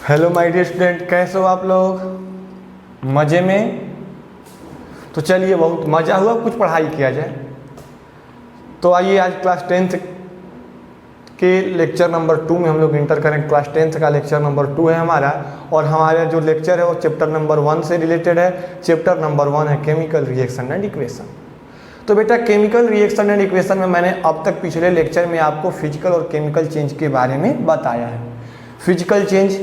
Hello my dear student, कैसे हो आप लोग? मज़े में? तो चलिए, बहुत मज़ा हुआ, कुछ पढ़ाई किया जाए। तो आइए आज क्लास 10th के लेक्चर नंबर 2 में हम लोग इंटर करें। क्लास 10th का लेक्चर नंबर 2 है हमारा, और हमारा जो लेक्चर है वो चैप्टर नंबर 1 से रिलेटेड है। चैप्टर नंबर 1 है केमिकल रिएक्शन एंड इक्वेशन। तो बेटा, केमिकल रिएक्शन एंड इक्वेशन में मैंने अब तक पिछले लेक्चर में आपको फिजिकल और केमिकल चेंज के बारे में बताया है। Physical change,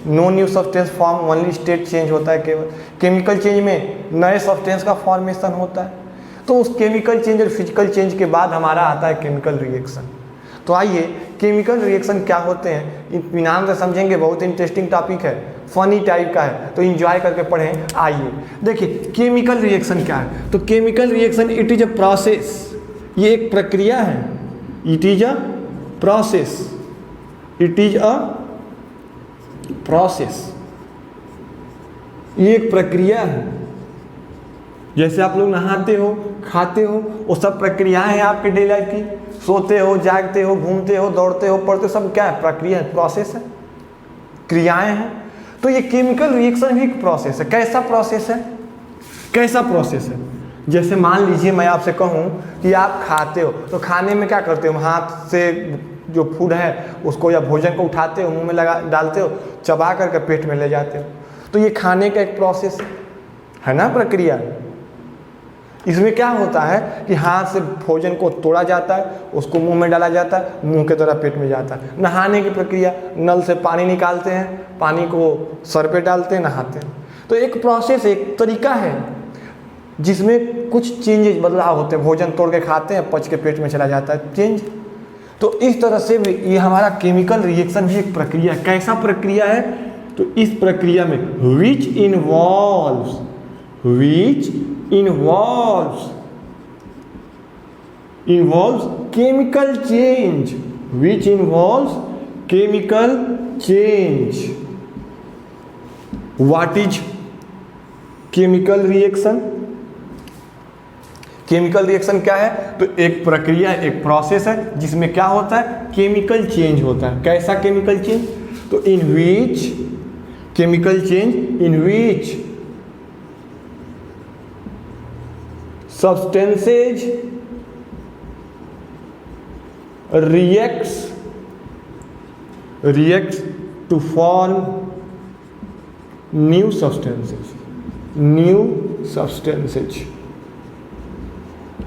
no new substance form, only state change होता है केवल। केमिकल चेंज में नए सब्सटेंस का फॉर्मेशन होता है। तो उस केमिकल चेंज और फिजिकल चेंज के बाद हमारा आता है केमिकल रिएक्शन। तो आइए, केमिकल रिएक्शन क्या होते हैं इत्मीनान से समझेंगे। बहुत इंटरेस्टिंग टॉपिक है, फनी टाइप का है, तो इंजॉय करके पढ़ें। आइए देखिए, केमिकल रिएक्शन क्या है। तो chemical reaction it is a process, ये एक प्रक्रिया है। It is a process, it is a process, ये एक प्रक्रिया है। जैसे आप लोग नहाते हो, खाते हो, वो सब प्रक्रियाएं हैं आपके डेली लाइफ की। सोते हो, जागते हो, घूमते हो, दौड़ते हो, पढ़ते हो, सब क्या है? प्रक्रिया है, प्रोसेस है, क्रियाएं हैं। तो ये केमिकल रिएक्शन भी एक प्रोसेस है। कैसा प्रोसेस है? कैसा प्रोसेस है? जैसे मान लीजिए मैं आपसे कहूँ कि आप खाते हो, तो खाने में क्या करते हो? हाथ से जो फूड है उसको या भोजन को उठाते हो, मुंह में लगा डालते हो, चबा करके पेट में ले जाते हो। तो ये खाने का एक प्रोसेस है ना, प्रक्रिया। इसमें क्या होता है कि हाथ से भोजन को तोड़ा जाता है, उसको मुंह में डाला जाता है, मुंह के द्वारा पेट में जाता है। नहाने की प्रक्रिया, नल से पानी निकालते हैं, पानी को सर पे डालते हैं, नहाते हैं। तो एक प्रोसेस, एक तरीका है जिसमें कुछ चेंजेस, बदलाव होते हैं। भोजन तोड़ के खाते हैं, पच के पेट में चला जाता है, चेंज। तो इस तरह से ये हमारा केमिकल रिएक्शन भी एक प्रक्रिया है। कैसा प्रक्रिया है? तो इस प्रक्रिया में which involves chemical change, which involves chemical change. What is chemical reaction? Chemical reaction क्या है? तो एक प्रक्रिया, एक प्रोसेस है जिसमें क्या होता है? केमिकल चेंज होता है। कैसा केमिकल चेंज? तो in which chemical change, in which substances reacts to form new substances।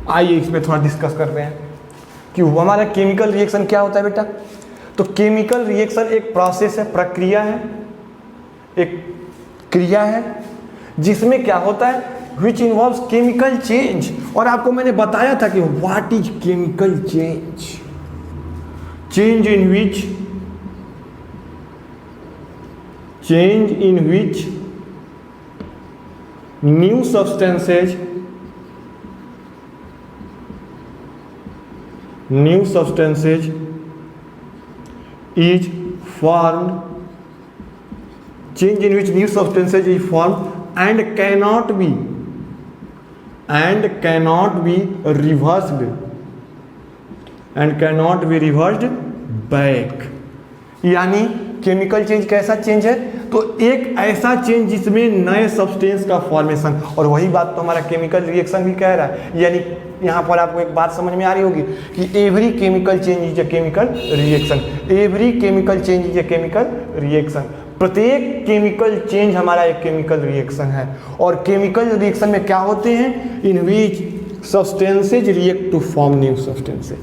आइए इसमें थोड़ा डिस्कस कर रहे हैं कि हमारा केमिकल रिएक्शन क्या होता है बेटा। तो केमिकल रिएक्शन एक प्रोसेस है, प्रक्रिया है, एक क्रिया है जिसमें क्या होता है? Which involves chemical change. और आपको मैंने बताया था कि what is chemical change. Change in which new substances is formed, change in which new substances is formed and cannot be reversed back। यानी केमिकल चेंज कैसा चेंज है? तो एक ऐसा चेंज जिसमें नए सब्सटेंस का फॉर्मेशन। और वही बात तो हमारा केमिकल रिएक्शन भी कह रहा है। यानी यहाँ पर आपको एक बात समझ में आ रही होगी कि every chemical change is a chemical reaction. Every chemical change is a chemical reaction. प्रत्येक केमिकल चेंज हमारा एक केमिकल रिएक्शन है। और केमिकल रिएक्शन में क्या होते हैं? In which substances react to form new substances,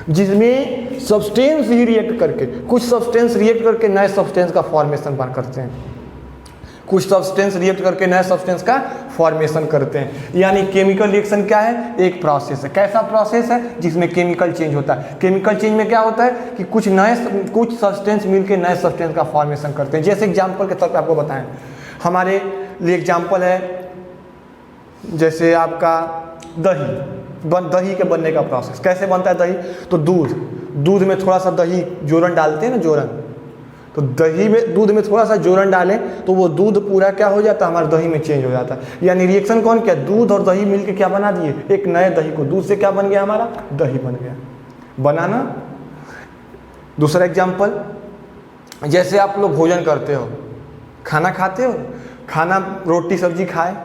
जिसमें सब्सटेंस ही रिएक्ट करके, कुछ सब्सटेंस रिएक्ट करके नए सब्सटेंस का फॉर्मेशन करते हैं, कुछ सब्सटेंस रिएक्ट करके नए सब्सटेंस का फॉर्मेशन करते हैं। यानी केमिकल रिएक्शन क्या है? एक प्रोसेस है। कैसा प्रोसेस है? जिसमें केमिकल चेंज होता है। केमिकल चेंज में क्या होता है कि कुछ सब्सटेंस मिलकर नए सब्सटेंस का फॉर्मेशन करते हैं। जैसे एग्जाम्पल के तौर पर आपको बताएं, हमारे लिए एग्जाम्पल है जैसे आपका दही के बनने का प्रोसेस। कैसे बनता है दही? तो दूध में थोड़ा सा दही जोरन डालते हैं ना, जोरन। तो दूध में थोड़ा सा जोरन डालें तो वो दूध पूरा क्या हो जाता है? हमारे दही में चेंज हो जाता है। यानी रिएक्शन कौन किया? दूध और दही मिलके क्या बना दिए? एक नए दही को। दूध से क्या बन गया? हमारा दही बन गया। बनाना। दूसरा एग्जाम्पल, जैसे आप लोग भोजन करते हो, खाना खाते हो, खाना रोटी सब्जी खाए,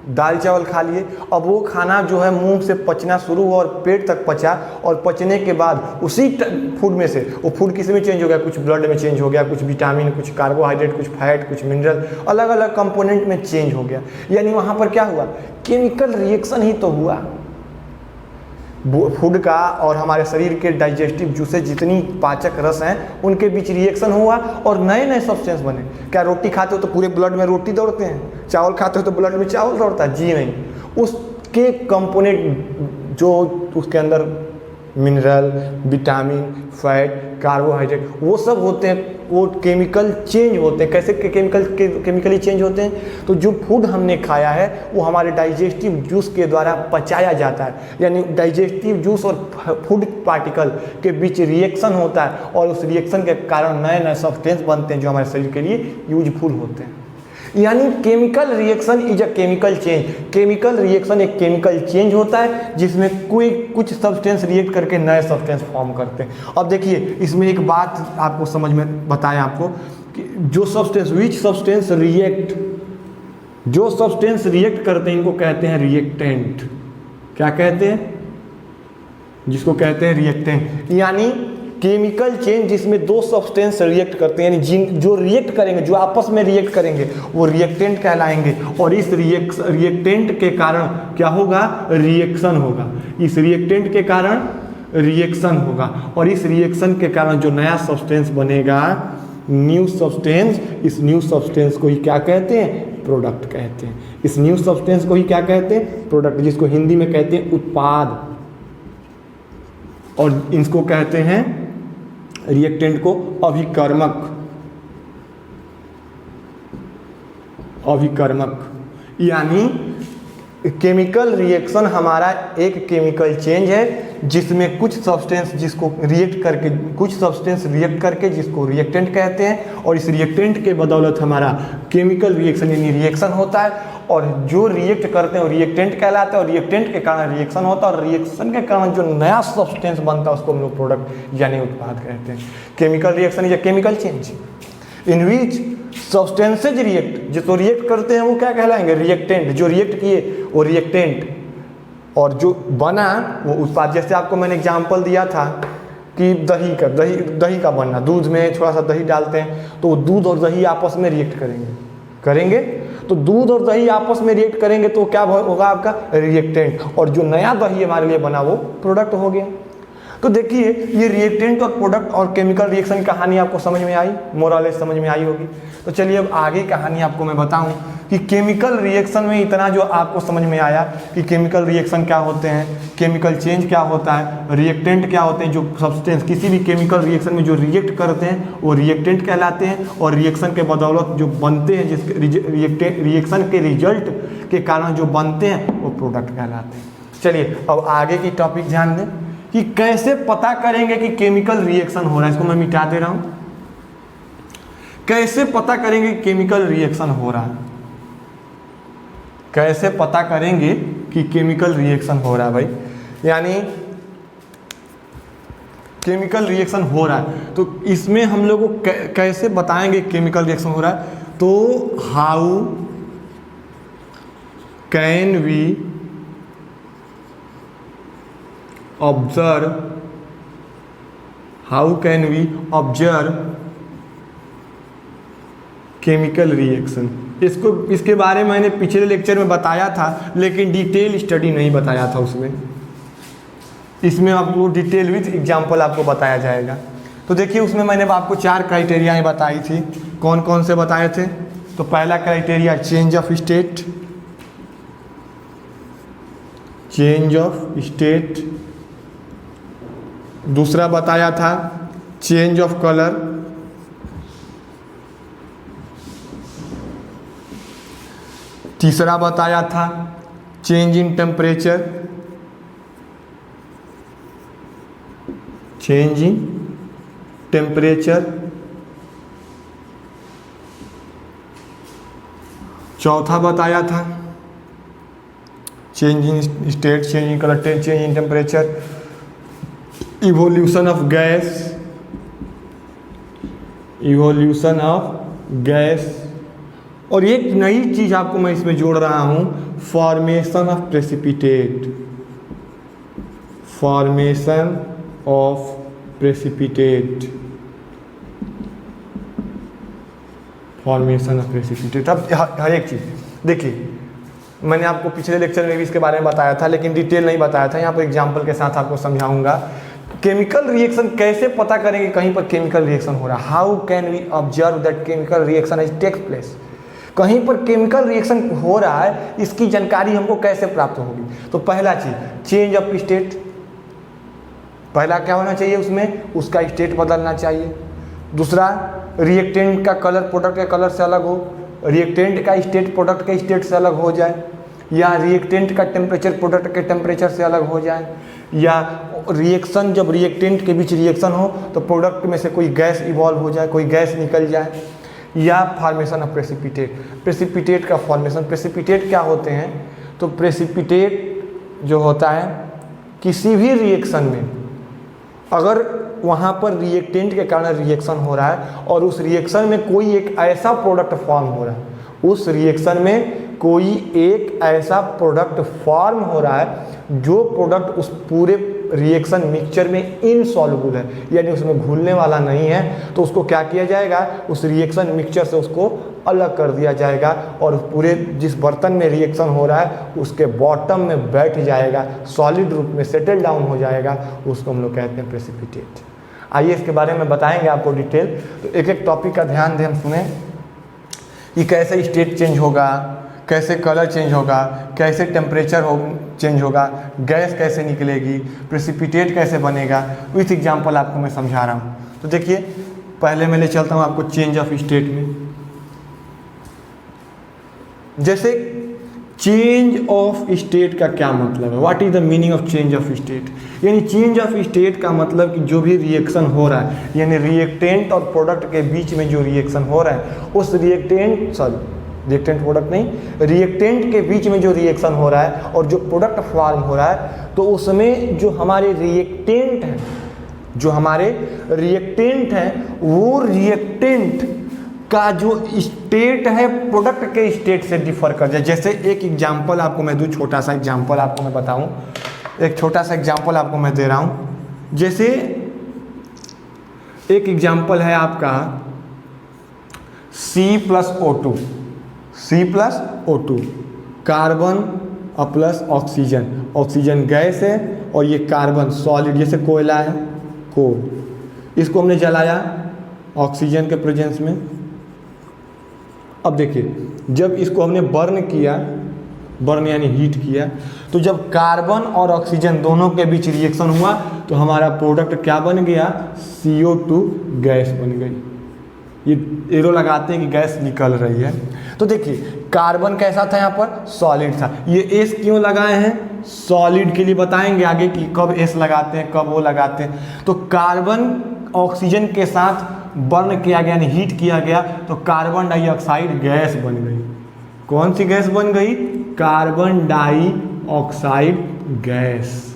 दाल चावल खा लिए, अब वो खाना जो है मुंह से पचना शुरू हुआ और पेट तक पचा, और पचने के बाद उसी फूड में से वो फूड किस में चेंज हो गया, कुछ ब्लड में चेंज हो गया, कुछ विटामिन, कुछ कार्बोहाइड्रेट, कुछ फैट, कुछ मिनरल, अलग अलग कंपोनेंट में चेंज हो गया। यानी वहाँ पर क्या हुआ, केमिकल रिएक्शन ही तो हुआ। फूड का और हमारे शरीर के डाइजेस्टिव जूसेस जितनी पाचक रस हैं उनके बीच रिएक्शन हुआ और नए नए सब्सटेंस बने। क्या रोटी खाते हो तो पूरे ब्लड में रोटी दौड़ते हैं, चावल खाते हो तो ब्लड में चावल दौड़ता है? जी नहीं, उसके कंपोनेंट जो उसके अंदर मिनरल, विटामिन, फैट, कार्बोहाइड्रेट वो सब होते हैं, वो केमिकल चेंज होते हैं। कैसे केमिकली चेंज होते हैं? तो जो फूड हमने खाया है वो हमारे डाइजेस्टिव जूस के द्वारा पचाया जाता है, यानी डाइजेस्टिव जूस और फूड पार्टिकल के बीच रिएक्शन होता है और उस रिएक्शन के कारण नए नए सब्सटेंस बनते हैं जो हमारे शरीर के लिए यूजफुल होते हैं। यानी chemical reaction is a chemical change. Chemical reaction एक केमिकल चेंज होता है जिसमें कोई कुछ सब्सटेंस रिएक्ट करके नए सब्सटेंस फॉर्म करते हैं। अब देखिए इसमें एक बात आपको समझ में बताया आपको कि जो सब्सटेंस, विच सब्सटेंस रिएक्ट, जो सब्सटेंस रिएक्ट करते हैं इनको कहते हैं रिएक्टेंट। क्या कहते हैं? जिसको कहते हैं रिएक्टेंट। यानी केमिकल चेंज जिसमें दो सब्सटेंस रिएक्ट करते हैं, यानी जो रिएक्ट करेंगे, जो आपस में रिएक्ट करेंगे वो रिएक्टेंट कहलाएंगे। और इस रिएक्टेंट के कारण क्या होगा? रिएक्शन होगा। इस रिएक्टेंट के कारण रिएक्शन होगा और इस रिएक्शन के कारण जो नया सब्सटेंस बनेगा, न्यू सब्सटेंस, इस न्यू सब्सटेंस को ही क्या कहते हैं? प्रोडक्ट कहते हैं। इस न्यू सब्सटेंस को ही क्या कहते हैं? प्रोडक्ट, जिसको हिंदी में कहते हैं उत्पाद। और इसको कहते हैं रिएक्टेंट को अभिकर्मक। अभिकर्मक यानी केमिकल रिएक्शन हमारा एक केमिकल चेंज है जिसमें कुछ सब्सटेंस जिसको रिएक्ट करके, कुछ सब्सटेंस रिएक्ट करके जिसको रिएक्टेंट कहते हैं, और इस रिएक्टेंट के बदौलत हमारा केमिकल रिएक्शन यानी रिएक्शन होता है। और जो रिएक्ट करते हैं वो रिएक्टेंट कहलाते हैं और रिएक्टेंट के कारण रिएक्शन होता है और रिएक्शन के कारण जो नया सब्सटेंस बनता है उसको हम लोग प्रोडक्ट यानी उत्पाद कहते हैं। Chemical reaction is a chemical change in which substances react. जो रिएक्ट करते हैं वो क्या कहलाएंगे? रिएक्टेंट। जो रिएक्ट किए वो रिएक्टेंट, और जो बना वो उत्पाद। जैसे आपको मैंने एग्जांपल दिया था कि दही का बनना, दूध में थोड़ा सा दही डालते हैं तो दूध और दही आपस में रिएक्ट करेंगे। तो दूध और दही आपस में रिएक्ट करेंगे तो क्या होगा? आपका रिएक्टेंट। और जो नया दही हमारे लिए बना वो प्रोडक्ट हो गया। तो देखिए ये रिएक्टेंट और प्रोडक्ट और केमिकल रिएक्शन की कहानी आपको समझ में आई, मोरलेस समझ में आई होगी। तो चलिए अब आगे कहानी आपको मैं बताऊं कि केमिकल रिएक्शन में इतना जो आपको समझ में आया कि केमिकल रिएक्शन क्या होते हैं, केमिकल चेंज क्या होता है, रिएक्टेंट क्या होते हैं। जो सब्सटेंस किसी भी केमिकल रिएक्शन में जो रिएक्ट करते हैं वो रिएक्टेंट कहलाते हैं, और रिएक्शन के बदौलत जो बनते हैं, जिसके रिएक्शन के रिजल्ट के कारण जो बनते हैं वो प्रोडक्ट कहलाते हैं। चलिए अब आगे की टॉपिक ध्यान दें कि कैसे पता करेंगे कि केमिकल रिएक्शन हो रहा है। इसको मैं मिटा दे रहा हूं। कैसे पता करेंगे कि केमिकल रिएक्शन हो रहा है? कैसे पता करेंगे कि केमिकल रिएक्शन हो रहा है भाई? यानी केमिकल रिएक्शन हो रहा है तो इसमें हम लोग को कैसे बताएंगे केमिकल रिएक्शन हो रहा है? तो how can we observe, how can we observe chemical reaction? इसके बारे में मैंने पिछले लेक्चर में बताया था लेकिन डिटेल स्टडी नहीं बताया था उसमें। इसमें आपको डिटेल विथ एग्जांपल आपको बताया जाएगा। तो देखिए उसमें मैंने आपको 4 क्राइटेरिया बताई थी। कौन कौन से बताए थे? तो पहला criteria change of state, change of state. दूसरा बताया था चेंज ऑफ कलर, तीसरा बताया था change in temperature, change in temperature. चौथा बताया था change in state, change in colour, change in temperature, evolution of gas, evolution of gas. और एक नई चीज आपको मैं इसमें जोड़ रहा हूं, formation of precipitate, formation of precipitate, formation of precipitate. अब हर एक चीज देखिए, मैंने आपको पिछले लेक्चर में भी इसके बारे में बताया था, लेकिन डिटेल नहीं बताया था। यहाँ पर एग्जांपल के साथ आपको समझाऊंगा केमिकल रिएक्शन कैसे पता करेंगे कहीं पर केमिकल रिएक्शन हो रहा है। How can we observe that chemical reaction is takes place, कहीं पर केमिकल रिएक्शन हो रहा है, इसकी जानकारी हमको कैसे प्राप्त होगी। तो पहला चीज, चेंज ऑफ स्टेट। पहला क्या होना चाहिए उसमें, उसका स्टेट बदलना चाहिए। दूसरा, रिएक्टेंट का कलर प्रोडक्ट के कलर से अलग हो, रिएक्टेंट का स्टेट प्रोडक्ट के स्टेट से अलग हो जाए, या रिएक्टेंट का टेम्परेचर प्रोडक्ट के टेम्परेचर से अलग हो जाए, या रिएक्शन जब रिएक्टेंट के बीच रिएक्शन हो तो प्रोडक्ट में से कोई गैस इवॉल्व हो जाए, कोई गैस निकल जाए, या फॉर्मेशन ऑफ प्रेसिपिटेट, प्रेसिपिटेट का फॉर्मेशन। प्रेसिपिटेट क्या होते हैं, तो प्रेसिपिटेट जो होता है किसी भी रिएक्शन में अगर वहाँ पर रिएक्टेंट के कारण रिएक्शन हो रहा है और उस रिएक्शन में कोई एक ऐसा प्रोडक्ट फॉर्म हो रहा है, उस रिएक्शन में कोई एक ऐसा प्रोडक्ट फॉर्म हो रहा है जो प्रोडक्ट उस पूरे रिएक्शन मिक्सचर में इनसॉल्युबल है, यानी उसमें घुलने वाला नहीं है, तो उसको क्या किया जाएगा, उस रिएक्शन मिक्सचर से उसको अलग कर दिया जाएगा और पूरे जिस बर्तन में रिएक्शन हो रहा है उसके बॉटम में बैठ जाएगा, सॉलिड रूप में सेटल डाउन हो जाएगा, उसको हम लोग कहते हैं प्रेसिपिटेट। आइए इसके बारे में बताएंगे आपको डिटेल। तो एक एक टॉपिक का ध्यान दें, हम सुने कि कैसे स्टेट चेंज होगा, कैसे कलर चेंज होगा, कैसे टेम्परेचर चेंज होगा, गैस कैसे निकलेगी, प्रेसिपिटेट कैसे बनेगा। विथ एग्जांपल आपको मैं समझा रहा हूँ। तो देखिए, पहले मैं ले चलता हूँ आपको चेंज ऑफ स्टेट में। जैसे चेंज ऑफ स्टेट का क्या मतलब है, what is the meaning of change of state, यानी चेंज ऑफ स्टेट का मतलब कि जो भी रिएक्शन हो रहा है, यानी रिएक्टेंट और प्रोडक्ट के बीच में जो रिएक्शन हो रहा है, उस रिएक्टेंट प्रोडक्ट नहीं, रिएक्टेंट के बीच में जो रिएक्शन हो रहा है और जो प्रोडक्ट फॉर्म हो रहा है, तो उसमें जो हमारे रिएक्टेंट हैं, वो रिएक्टेंट का जो स्टेट है प्रोडक्ट के स्टेट से डिफर कर जाए। जैसे एक एग्जांपल आपको मैं दूं, छोटा सा एग्जांपल आपको मैं बताऊं, एक छोटा सा एग्जांपल आपको मैं दे रहा हूं। जैसे एक एग्जांपल है आपका C+O2, C+O2, कार्बन और प्लस ऑक्सीजन, ऑक्सीजन गैस है और ये कार्बन सॉलिड, जैसे कोयला है, कोल, इसको हमने जलाया ऑक्सीजन के प्रेजेंस में। अब देखिए, जब इसको हमने बर्न किया, बर्न यानी हीट किया, तो जब कार्बन और ऑक्सीजन दोनों के बीच रिएक्शन हुआ तो हमारा प्रोडक्ट क्या बन गया, CO2 गैस बन गई। ये एरो लगाते हैं कि गैस निकल रही है। तो देखिए, कार्बन कैसा था, यहाँ पर सॉलिड था। ये एस क्यों लगाए हैं, सॉलिड के लिए बताएंगे आगे कि कब एस लगाते हैं, कब वो लगाते हैं। तो कार्बन ऑक्सीजन के साथ बर्न किया गया, यानी हीट किया गया, तो कार्बन डाइऑक्साइड गैस बन गई। कौन सी गैस बन गई, कार्बन डाइऑक्साइड गैस।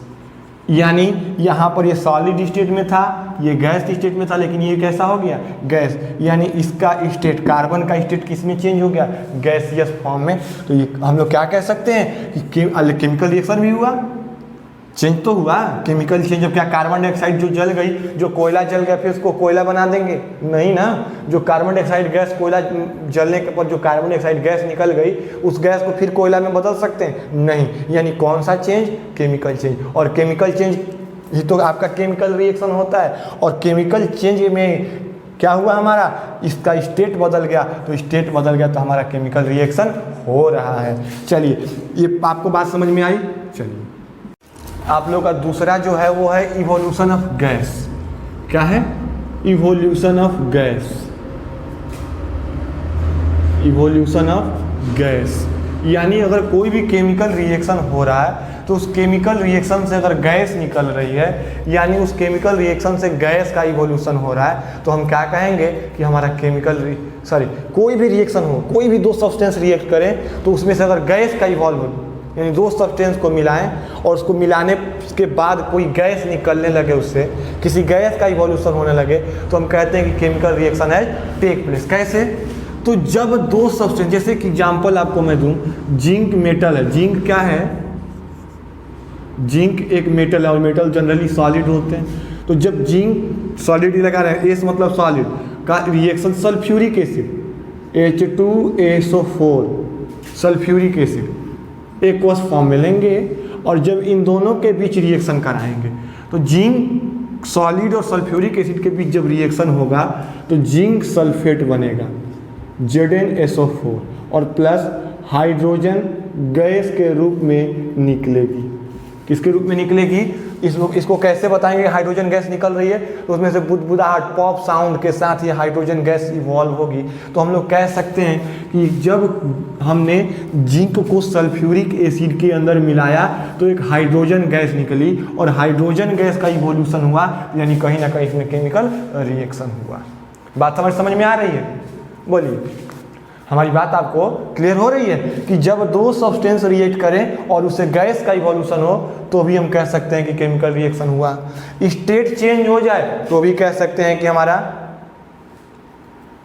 यानी यहाँ पर ये सॉलिड स्टेट में था, ये गैस स्टेट में था, लेकिन ये कैसा हो गया, गैस। यानी इसका स्टेट, कार्बन का स्टेट किस में चेंज हो गया, गैसियस फॉर्म में। तो ये हम लोग क्या कह सकते हैं कि केमिकल रिएक्शन भी हुआ, चेंज तो हुआ, केमिकल चेंज। अब क्या कार्बन डाइऑक्साइड जो जल गई, जो कोयला जल गया फिर उसको कोयला बना देंगे, नहीं ना। जो कार्बन डाइऑक्साइड गैस, कोयला जलने के पर जो कार्बन डाइऑक्साइड गैस निकल गई, उस गैस को फिर कोयला में बदल सकते हैं, नहीं। यानी कौन सा चेंज, केमिकल चेंज। और केमिकल चेंज ही तो आपका केमिकल रिएक्शन होता है। और केमिकल चेंज में क्या हुआ, हमारा इसका स्टेट बदल गया, तो स्टेट बदल गया तो हमारा केमिकल रिएक्शन हो रहा है। चलिए, ये आपको बात समझ में आई। चलिए, आप लोग का दूसरा जो है वो है इवोल्यूशन ऑफ गैस। क्या है, evolution of gas, evolution of gas. यानी अगर कोई भी केमिकल रिएक्शन हो रहा है तो उस केमिकल रिएक्शन से अगर गैस निकल रही है, यानी उस केमिकल रिएक्शन से गैस का इवोल्यूशन हो रहा है, तो हम क्या कहेंगे कि हमारा कोई भी रिएक्शन हो, कोई भी दो सब्सटेंस रिएक्ट करें तो उसमें से अगर गैस का इवॉल्व, यानी दो सब्सटेंस को मिलाएं और उसको मिलाने के बाद कोई गैस निकलने लगे, उससे किसी गैस का इवोल्यूशन होने लगे, तो हम कहते हैं कि केमिकल रिएक्शन है टेक प्लेस। कैसे, तो जब दो सब्सटेंस, जैसे कि एग्जांपल आपको मैं दूं, जिंक मेटल है। जिंक क्या है? जिंक एक मेटल है और मेटल जनरली सॉलिड होते हैं। तो जब जिंक सॉलिड लगा रहे हैं, एस मतलब सॉलिड का reaction sulphuric acid H2SO4 sulphuric acid aqueous form में लेंगे और जब इन दोनों के बीच रिएक्शन कराएंगे तो जिंक सॉलिड और सल्फ्यूरिक एसिड के बीच जब रिएक्शन होगा तो जिंक सल्फेट बनेगा ZnSO4 और प्लस हाइड्रोजन गैस के रूप में निकलेगी। किसके रूप में निकलेगी? इसको कैसे बताएंगे हाइड्रोजन गैस निकल रही है? तो उसमें से बुदबुदाहट पॉप साउंड के साथ ये हाइड्रोजन गैस इवॉल्व होगी। तो हम लोग कह सकते हैं कि जब हमने जिंक को सल्फ्यूरिक एसिड के अंदर मिलाया तो एक हाइड्रोजन गैस निकली और हाइड्रोजन गैस का इवोल्यूशन हुआ, यानी कहीं ना कहीं इसमें केमिकल रिएक्शन हुआ। बात समझ में आ रही है? बोलिए, हमारी बात आपको क्लियर हो रही है कि जब दो सब्सटेंस रिएक्ट करें और उससे गैस का इवोल्यूशन हो तो भी हम कह सकते हैं कि केमिकल रिएक्शन हुआ। स्टेट चेंज हो जाए तो भी कह सकते हैं कि हमारा,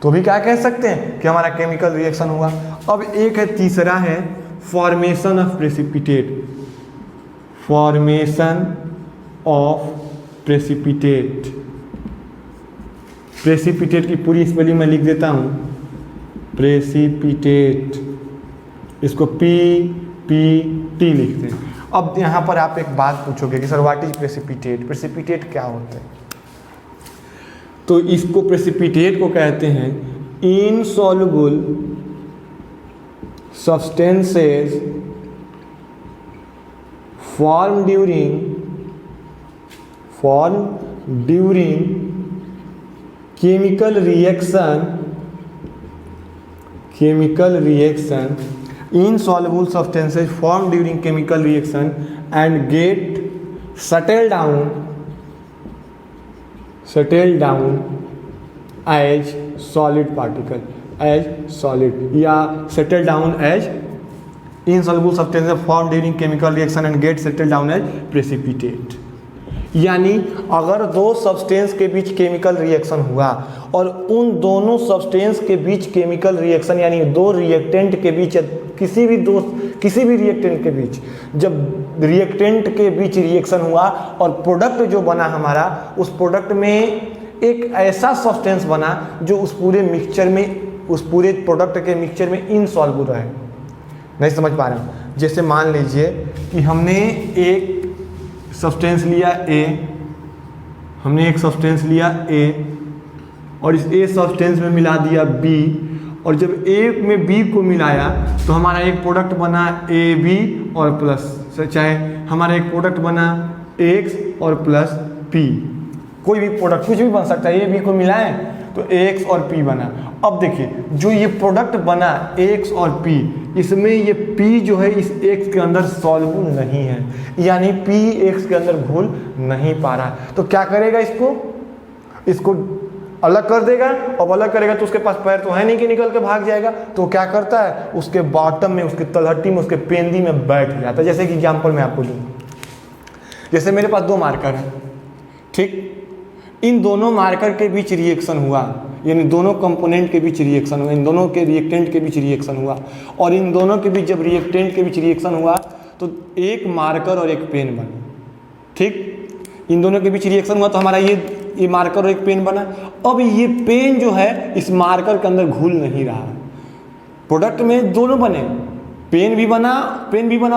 तो भी क्या कह सकते हैं कि हमारा केमिकल रिएक्शन हुआ। अब एक है, तीसरा है formation of precipitate. Formation of precipitate. Precipitate की पूरी स्पेलिंग मैं लिख देता हूँ, प्रेसिपिटेट, इसको PPT लिखते हैं। अब यहाँ पर आप एक बात पूछोगे कि sir what is precipitate? Precipitate क्या होते हैं? तो इसको प्रेसिपिटेट को कहते हैं insoluble substances form during chemical reaction, insoluble substances formed during chemical reaction and get settled down as solid particle, as solid, या settled down as insoluble substances formed during chemical reaction and get settled down as precipitate। यानी अगर दो substance के बीच chemical reaction हुआ और उन दोनों substance के बीच केमिकल रिएक्शन, यानी दो रिएक्टेंट के बीच, किसी भी रिएक्टेंट के बीच जब रिएक्टेंट के बीच रिएक्शन हुआ और प्रोडक्ट जो बना हमारा, उस प्रोडक्ट में एक ऐसा सब्सटेंस बना जो उस पूरे मिक्सचर में, उस पूरे प्रोडक्ट के मिक्सचर में इनसॉल्युबल रहे। नहीं समझ पा रहे हो? जैसे मान लीजिए कि हमने एक सब्सटेंस लिया A, हमने एक सब्सटेंस लिया A और इस A सब्सटेंस में मिला दिया B, और जब A में B को मिलाया तो हमारा एक प्रोडक्ट बना AB और प्लस, चाहे हमारा एक प्रोडक्ट बना X और प्लस P। कोई भी प्रोडक्ट कुछ भी बन सकता है, A B को मिलाएं तो X और P बना। अब देखिए जो ये प्रोडक्ट बना X और P, इसमें ये P जो है इस X के अंदर सॉल्युबल नहीं है, यानी P X के अंदर घुल नहीं पा रहा। तो क्या करेगा? इसको अलग कर देगा, और अलग करेगा तो उसके पास पैर तो है नहीं कि निकल के भाग जाएगा। तो क्या करता है? उसके बॉटम में, उसके तलहटी में, उसके पेंदी में बैठ जाता है। जैसे कि एग्जाम्पल मैं आपको दूँ, जैसे मेरे पास दो मार्कर है, ठीक, इन दोनों मार्कर के बीच रिएक्शन हुआ, यानी दोनों कंपोनेंट के बीच रिएक्शन हुआ, इन दोनों के रिएक्टेंट के बीच रिएक्शन हुआ, और इन दोनों के बीच जब रिएक्टेंट के बीच रिएक्शन हुआ तो एक मार्कर और एक पेन बना। ठीक, इन दोनों के बीच रिएक्शन हुआ तो हमारा ये मार्कर और एक पेन बना। अब ये पेन जो है इस मार्कर के अंदर घुल नहीं रहा। प्रोडक्ट में दोनों बने, पेन भी बना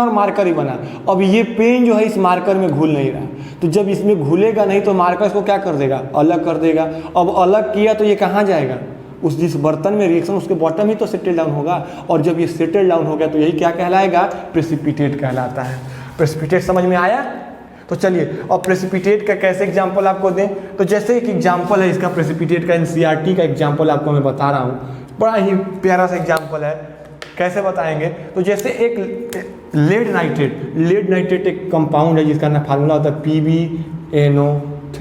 और मार्कर भी बना। अब ये पेन जो है इस मार्कर में घुल नहीं रहा, तो जब इसमें घुलेगा नहीं तो मार्कर इसको क्या कर देगा? अलग कर देगा। अब अलग किया तो ये कहाँ जाएगा? उस जिस बर्तन में रिएक्शन, उसके बॉटम ही तो सेटल डाउन होगा, और जब ये सेटल डाउन हो गया तो यही क्या कहलाएगा? प्रेसिपिटेट कहलाता है। प्रेसिपिटेट समझ में आया? तो चलिए अब प्रेसिपिटेट का कैसे एग्जाम्पल आपको दें, तो जैसे एक एग्जाम्पल है इसका प्रेसिपिटेट का, NCERT का एग्जाम्पल आपको मैं बता रहा हूँ, बड़ा ही प्यारा सा एग्जाम्पल है। कैसे बताएंगे? तो जैसे एक लेड नाइट्रेट एक कंपाउंड है जिसका ना फार्मूला होता है PbNO3।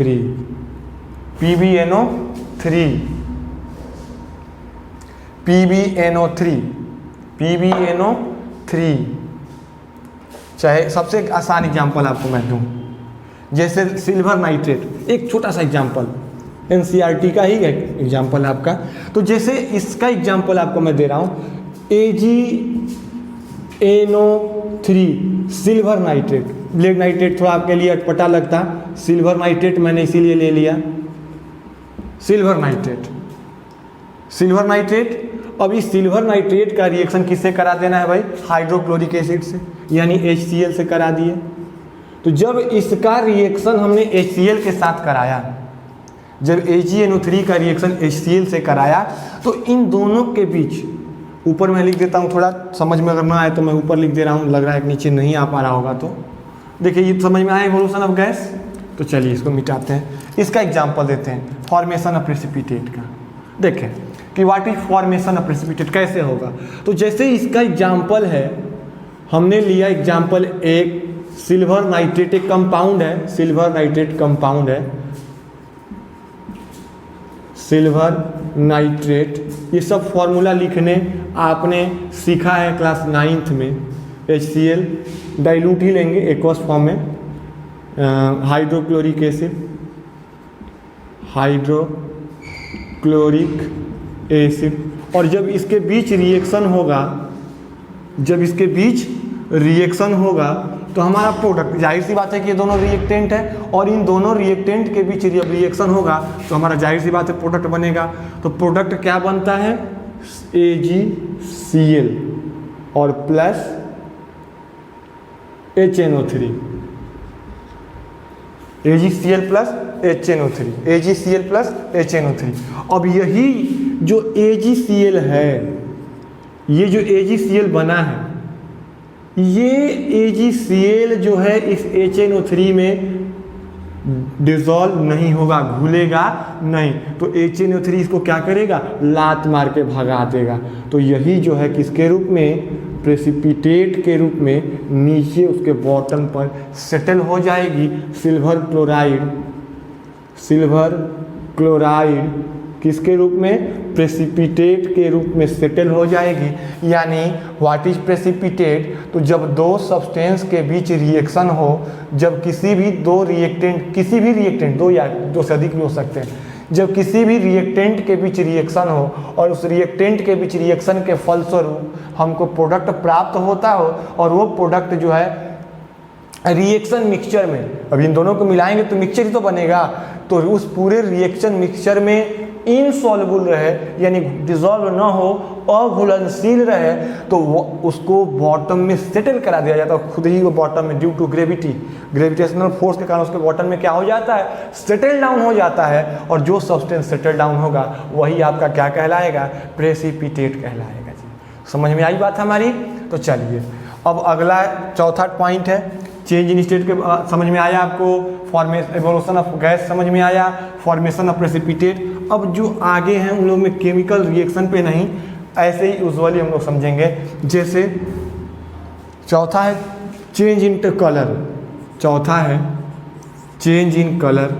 चाहे सबसे आसान एग्जांपल आपको मैं दूं, जैसे सिल्वर नाइट्रेट, एक छोटा सा एग्जांपल, एनसीईआरटी का ही एग्जाम्पल आपका। तो जैसे इसका एग्जाम्पल आपको मैं दे रहा हूँ, AgNO3 silver nitrate. Black nitrate थोड़ा आपके लिए अटपटा लगता, सिल्वर नाइट्रेट मैंने इसीलिए ले लिया। Silver nitrate, silver nitrate. अब इस सिल्वर नाइट्रेट का रिएक्शन किससे करा देना है भाई? हाइड्रोक्लोरिक एसिड से, यानी HCl से करा दिए। तो जब इसका रिएक्शन हमने HCl के साथ कराया, जब AgNO3 का रिएक्शन HCl से कराया, तो इन दोनों के बीच, ऊपर मैं लिख देता हूँ, थोड़ा समझ में अगर ना आए तो मैं ऊपर लिख दे रहा हूँ, लग रहा है नीचे नहीं आ पा रहा होगा तो देखिए ये समझ में आया इवोल्यूशन ऑफ गैस। तो चलिए इसको मिटाते हैं, इसका एग्जाम्पल देते हैं फॉर्मेशन ऑफ प्रेसिपिटेट का। देखें कि what is formation of precipitate, कैसे होगा। तो जैसे इसका एग्जाम्पल है, हमने लिया एग्जाम्पल एक, सिल्वर नाइट्रेट एक कंपाउंड है, सिल्वर नाइट्रेट कंपाउंड है, सिल्वर नाइट्रेट। ये सब फॉर्मूला लिखने आपने सीखा है क्लास 9th में। HCl डाइल्यूट ही लेंगे एक्वस फॉर्म में, हाइड्रोक्लोरिक एसिड, हाइड्रोक्लोरिक एसिड। और जब इसके बीच रिएक्शन होगा, जब इसके बीच रिएक्शन होगा तो हमारा प्रोडक्ट, जाहिर सी बात है कि ये दोनों रिएक्टेंट है, और इन दोनों रिएक्टेंट के बीच जब रिएक्शन होगा तो हमारा जाहिर सी बात है प्रोडक्ट बनेगा। तो प्रोडक्ट क्या बनता है? AgCl और plus HNO3, AgCl plus HNO3, AgCl plus HNO3। अब यही जो AgCl है, ये जो AgCl बना है, ये AgCl जो है इस HNO3 में डिजॉल्व नहीं होगा, घुलेगा नहीं। तो HNO3 इसको क्या करेगा? लात मार के भगा देगा। तो यही जो है किसके रूप में? प्रेसिपिटेट के रूप में नीचे उसके बॉटम पर सेटल हो जाएगी। सिल्वर क्लोराइड, सिल्वर क्लोराइड किसके रूप में? प्रेसिपिटेट के रूप में सेटल हो जाएगी। यानी व्हाट इज प्रेसिपिटेट? तो जब दो सब्सटेंस के बीच रिएक्शन हो, जब किसी भी दो रिएक्टेंट, किसी भी रिएक्टेंट, दो या दो से अधिक भी हो सकते हैं, जब किसी भी रिएक्टेंट के बीच रिएक्शन हो और उस रिएक्टेंट के बीच रिएक्शन के फलस्वरूप हमको प्रोडक्ट प्राप्त होता हो, और वो प्रोडक्ट जो है रिएक्शन मिक्सचर में, अब इन दोनों को मिलाएंगे तो मिक्सचर ही तो बनेगा, तो उस पूरे रिएक्शन मिक्सचर में इनसॉल्युबल रहे, यानी डिजॉल्व ना हो, अघुलनशील रहे, तो उसको बॉटम में सेटल करा दिया जाता है। खुद ही वो बॉटम में due to gravity, gravitational force के कारण उसके बॉटम में क्या हो जाता है? सेटल डाउन हो जाता है। और जो सब्सटेंस सेटल डाउन होगा वही आपका क्या कहलाएगा? प्रेसिपिटेट कहलाएगा। जी समझ में आई बात हमारी? तो चलिए अब अगला चौथा पॉइंट है चेंज इन स्टेट के। समझ में आया आपको? फॉर्मेशन, इवोल्यूशन ऑफ गैस समझ में आया, फॉर्मेशन ऑफ प्रेसिपिटेट। अब जो आगे हैं उन लोग में केमिकल रिएक्शन पे नहीं, ऐसे ही यूजुअली हम लोग समझेंगे। जैसे चौथा है चेंज इन कलर, चौथा है change in colour,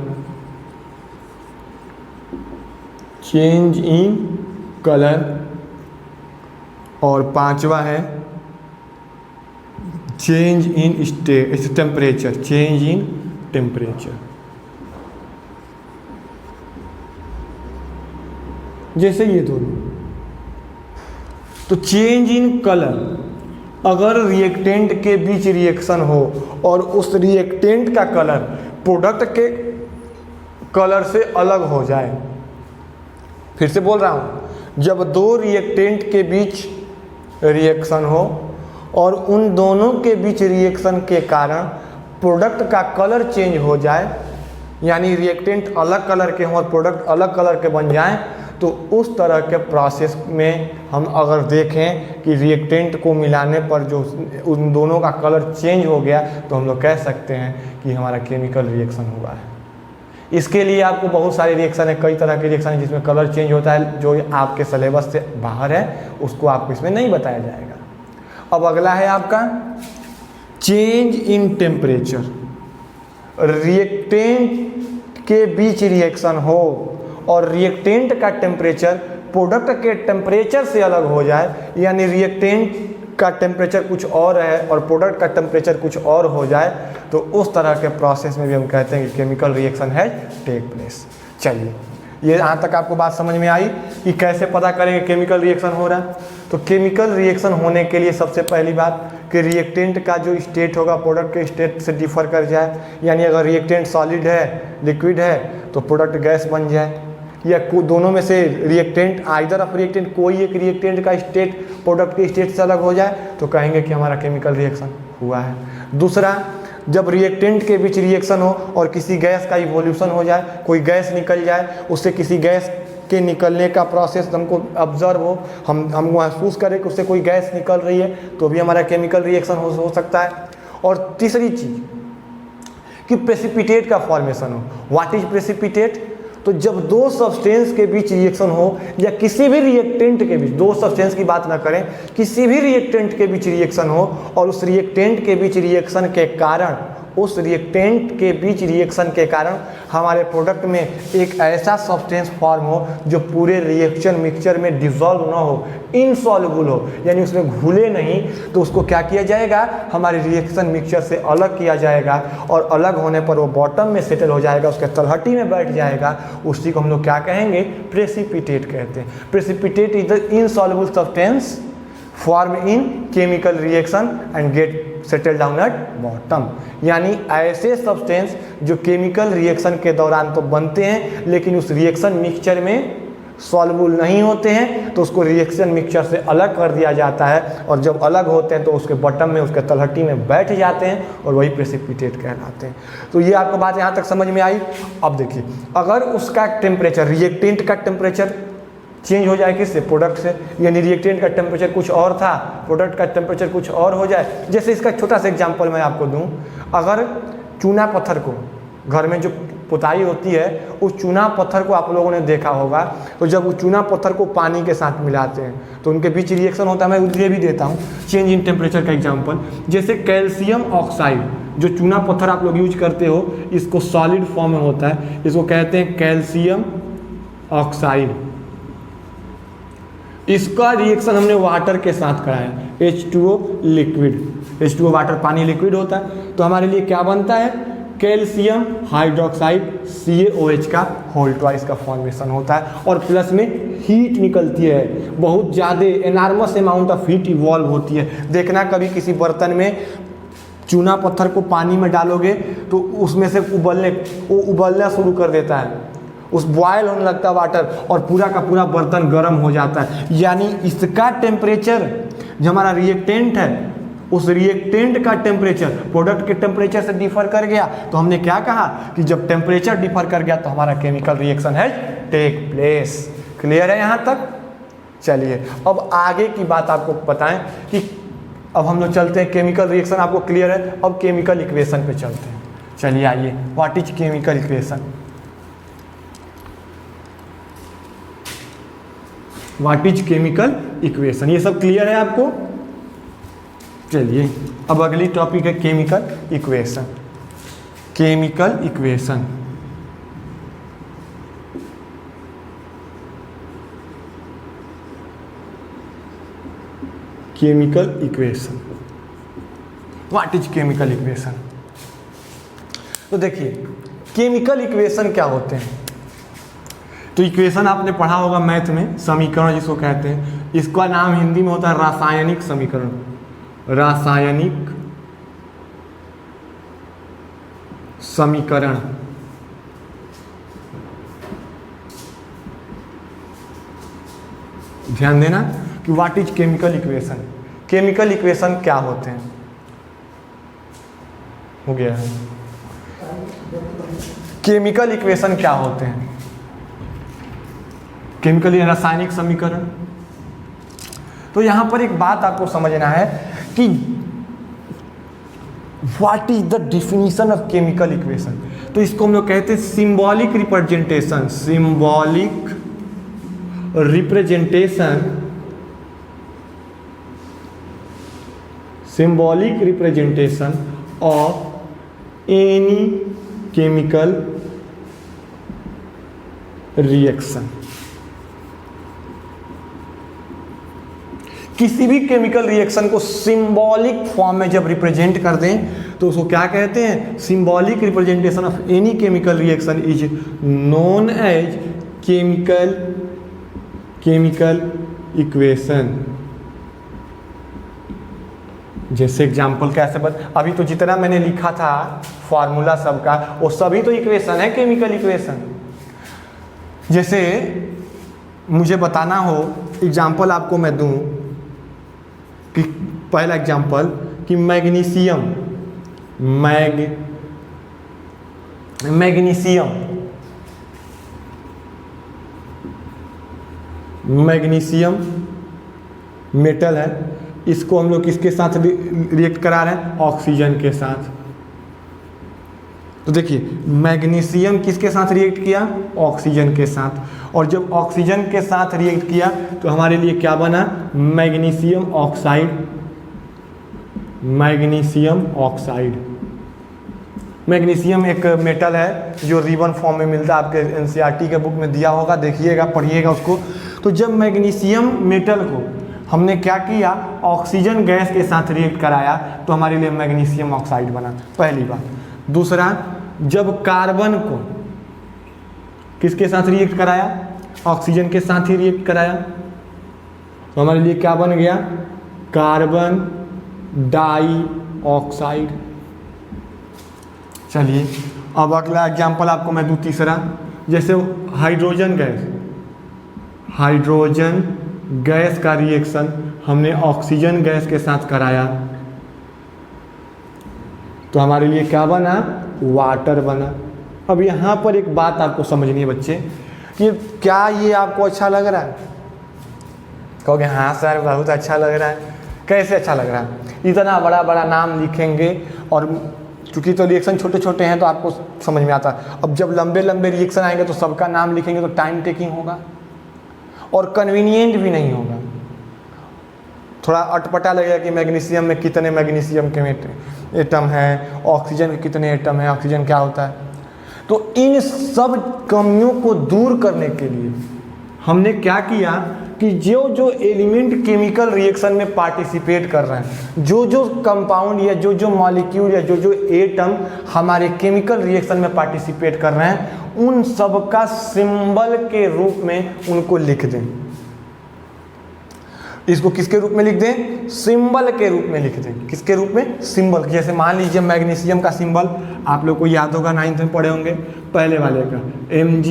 change in colour, और पांचवा है change in state temperature, change in temperature. जैसे ये दोनों, तो चेंज इन कलर, अगर रिएक्टेंट के बीच रिएक्शन हो और उस रिएक्टेंट का कलर प्रोडक्ट के कलर से अलग हो जाए, फिर से बोल रहा हूँ, जब दो रिएक्टेंट के बीच रिएक्शन हो और उन दोनों के बीच रिएक्शन के कारण प्रोडक्ट का कलर चेंज हो जाए, यानी रिएक्टेंट अलग कलर के हों और प्रोडक्ट अलग कलर के बन जाएं, तो उस तरह के प्रोसेस में हम अगर देखें कि रिएक्टेंट को मिलाने पर जो उन दोनों का कलर चेंज हो गया, तो हम लोग कह सकते हैं कि हमारा केमिकल रिएक्शन हुआ है। इसके लिए आपको बहुत सारे रिएक्शन है, कई तरह के रिएक्शन है जिसमें कलर चेंज होता है, जो आपके सिलेबस से बाहर है, उसको आपको इसमें नहीं बताया जाएगा। अब अगला है आपका चेंज इन टेम्परेचर। रिएक्टेंट के बीच रिएक्शन हो और रिएक्टेंट का टेम्परेचर प्रोडक्ट के टेम्परेचर से अलग हो जाए, यानी रिएक्टेंट का टेम्परेचर कुछ और है और प्रोडक्ट का टेम्परेचर कुछ और हो जाए, तो उस तरह के प्रोसेस में भी हम कहते हैं कि केमिकल रिएक्शन है टेक प्लेस। चलिए ये यहाँ तक आपको बात समझ में आई कि कैसे पता करेंगे केमिकल रिएक्शन हो रहा है। तो केमिकल रिएक्शन होने के लिए सबसे पहली बात कि रिएक्टेंट का जो स्टेट होगा प्रोडक्ट के स्टेट से डिफर कर जाए, यानी अगर रिएक्टेंट सॉलिड है, लिक्विड है, तो प्रोडक्ट गैस बन जाए, या दोनों में से रिएक्टेंट आइदर ऑफ रिएक्टेंट कोई एक रिएक्टेंट का स्टेट प्रोडक्ट के स्टेट से अलग हो जाए, तो कहेंगे कि हमारा केमिकल रिएक्शन हुआ है। दूसरा, जब रिएक्टेंट के बीच रिएक्शन हो और किसी गैस का इवोल्यूशन हो जाए, कोई गैस निकल जाए, उससे किसी गैस के निकलने का प्रोसेस हमको ऑब्जर्व हो, हम महसूस करें कि उससे कोई गैस निकल रही है, तो भी हमारा केमिकल रिएक्शन हो सकता है। और तीसरी चीज़ कि प्रेसिपिटेट का फॉर्मेशन हो। What is precipitate? तो जब दो सब्सटेंस के बीच रिएक्शन हो या किसी भी रिएक्टेंट के बीच, दो सब्सटेंस की बात ना करें, किसी भी रिएक्टेंट के बीच रिएक्शन हो और उस रिएक्टेंट के बीच रिएक्शन के कारण, उस रिएक्टेंट के बीच रिएक्शन के कारण हमारे प्रोडक्ट में एक ऐसा सब्सटेंस फॉर्म हो जो पूरे रिएक्शन मिक्सचर में डिसॉल्व ना हो, इनसॉल्युबल हो, यानी उसमें घुले नहीं, तो उसको क्या किया जाएगा, हमारे रिएक्शन मिक्सचर से अलग किया जाएगा और अलग होने पर वो बॉटम में सेटल हो जाएगा, उसके तलहटी में बैठ जाएगा। उसी को हम लोग क्या कहेंगे, प्रेसिपिटेट कहते हैं। Precipitate is the insoluble substance form in chemical reaction and get settle down at bottom, यानी ऐसे सब्सटेंस जो केमिकल रिएक्शन के दौरान तो बनते हैं लेकिन उस रिएक्शन मिक्सचर में सॉल्युबल नहीं होते हैं, तो उसको रिएक्शन मिक्सचर से अलग कर दिया जाता है, और जब अलग होते हैं तो उसके बॉटम में, उसके तलहटी में बैठ जाते हैं और वही प्रेसिपिटेट कहलाते हैं। तो ये आपको बात यहाँ तक समझ में आई। अब देखिए, अगर उसका टेम्परेचर, रिएक्टेंट का टेम्परेचर चेंज हो जाए किससे, प्रोडक्ट से, यानी रिएक्टेंट का टेम्परेचर कुछ और था, प्रोडक्ट का टेम्परेचर कुछ और हो जाए। जैसे इसका छोटा सा एग्जांपल मैं आपको दूं, अगर चूना पत्थर को, घर में जो पुताई होती है, उस चूना पत्थर को आप लोगों ने देखा होगा, तो जब उस चूना पत्थर को पानी के साथ मिलाते हैं तो उनके बीच रिएक्शन होता है। मैं ये भी देता हूँ चेंज इन टेम्परेचर का एग्जाम्पल, जैसे कैल्शियम ऑक्साइड, जो चूना पत्थर आप लोग यूज करते हो, इसको सॉलिड फॉर्म में होता है, इसको कहते हैं कैल्शियम ऑक्साइड। इसका रिएक्शन हमने वाटर के साथ कराया, H2O लिक्विड, H2O वाटर, पानी लिक्विड होता है, तो हमारे लिए क्या बनता है, कैल्शियम हाइड्रोक्साइड CaOH का होल ट्वाइस का फॉर्मेशन होता है, और प्लस में हीट निकलती है, बहुत ज़्यादा एनार्मस अमाउंट ऑफ हीट इवॉल्व होती है। देखना कभी किसी बर्तन में चूना पत्थर को पानी में डालोगे तो उसमें से उबलना शुरू कर देता है, उस बॉयल होने लगता है वाटर, और पूरा का पूरा बर्तन गर्म हो जाता है। यानी इसका टेम्परेचर, जो हमारा रिएक्टेंट है, उस रिएक्टेंट का टेम्परेचर प्रोडक्ट के टेम्परेचर से डिफर कर गया, तो हमने क्या कहा कि जब टेम्परेचर डिफर कर गया तो हमारा केमिकल रिएक्शन है टेक प्लेस। क्लियर है यहाँ तक? चलिए अब आगे की बात आपको बताएं कि अब हम लोग चलते हैं, केमिकल रिएक्शन आपको क्लियर है, अब केमिकल इक्वेशन पे चलते हैं। चलिए आइए, what is chemical equation? What is chemical equation, ये सब क्लियर है आपको? चलिए अब अगली टॉपिक है chemical equation. Chemical equation, chemical equation, what is chemical equation? तो देखिए केमिकल इक्वेशन क्या होते हैं। तो इक्वेशन आपने पढ़ा होगा मैथ में, समीकरण जिसको कहते हैं, इसका नाम हिंदी में होता है रासायनिक समीकरण, रासायनिक समीकरण। ध्यान देना कि what is chemical equation. Chemical equation क्या होते हैं? हो गया है। केमिकल इक्वेशन क्या होते हैं? केमिकल रासायनिक समीकरण। तो यहां पर एक बात आपको समझना है कि what is the definition of chemical equation. तो इसको हम लोग कहते हैं symbolic representation, symbolic representation, symbolic representation of any chemical reaction. किसी भी केमिकल रिएक्शन को सिंबॉलिक फॉर्म में जब रिप्रेजेंट कर दें तो उसको क्या कहते हैं? Symbolic representation of any chemical reaction is known as chemical equation. जैसे एग्जाम्पल कैसे अभी तो जितना मैंने लिखा था फॉर्मूला सबका, वो सभी तो इक्वेशन है, केमिकल इक्वेशन। जैसे मुझे बताना हो, एग्जाम्पल आपको मैं दूं कि पहला एग्जाम्पल कि मैग्नीशियम मेटल है, इसको हम लोग किसके साथ रिएक्ट करा रहे हैं? ऑक्सीजन के साथ। तो देखिए मैग्नीशियम किसके साथ रिएक्ट किया? ऑक्सीजन के साथ। और जब ऑक्सीजन के साथ रिएक्ट किया तो हमारे लिए क्या बना? Magnesium oxide. मैग्नीशियम एक मेटल है जो रिबन फॉर्म में मिलता है, आपके एनसीईआरटी के बुक में दिया होगा, देखिएगा पढ़िएगा उसको। तो जब मैग्नीशियम मेटल को हमने क्या किया? ऑक्सीजन गैस के साथ रिएक्ट कराया तो हमारे लिए मैग्नीशियम ऑक्साइड बना, पहली बात। दूसरा, जब कार्बन को किसके साथ रिएक्ट कराया? ऑक्सीजन के साथ ही रिएक्ट कराया तो हमारे लिए क्या बन गया? Carbon dioxide. चलिए अब अगला एग्जाम्पल आपको मैं दूं, तीसरा। जैसे हाइड्रोजन गैस का रिएक्शन हमने ऑक्सीजन गैस के साथ कराया तो हमारे लिए क्या बना? वाटर बना। अब यहाँ पर एक बात आपको समझनी है बच्चे, कि क्या ये आपको अच्छा लग रहा है? कहोगे हाँ सर बहुत अच्छा लग रहा है। कैसे अच्छा लग रहा है? इतना बड़ा बड़ा नाम लिखेंगे, और क्योंकि तो रिएक्शन छोटे छोटे हैं तो आपको समझ में आता है। अब जब लंबे लंबे रिएक्शन आएंगे तो सबका नाम लिखेंगे तो टाइम टेकिंग होगा और कन्वीनियंट भी नहीं होगा, थोड़ा अटपटा लगेगा कि मैग्नीशियम में कितने मैग्नीशियम के एटम हैं, ऑक्सीजन के कितने एटम हैं, ऑक्सीजन क्या होता है। तो इन सब कमियों को दूर करने के लिए हमने क्या किया कि जो जो एलिमेंट केमिकल रिएक्शन में पार्टिसिपेट कर रहे हैं, जो जो कंपाउंड या जो जो मॉलिक्यूल या जो जो एटम हमारे केमिकल रिएक्शन में पार्टिसिपेट कर रहे हैं, उन सब का सिंबल के रूप में उनको लिख दें। इसको किसके रूप में लिख दें? सिंबल के रूप में लिख दें। किसके रूप में? सिंबल। जैसे मान लीजिए मैग्नीशियम का सिंबल आप लोग को याद होगा, 9th में पढ़े होंगे, पहले वाले का Mg।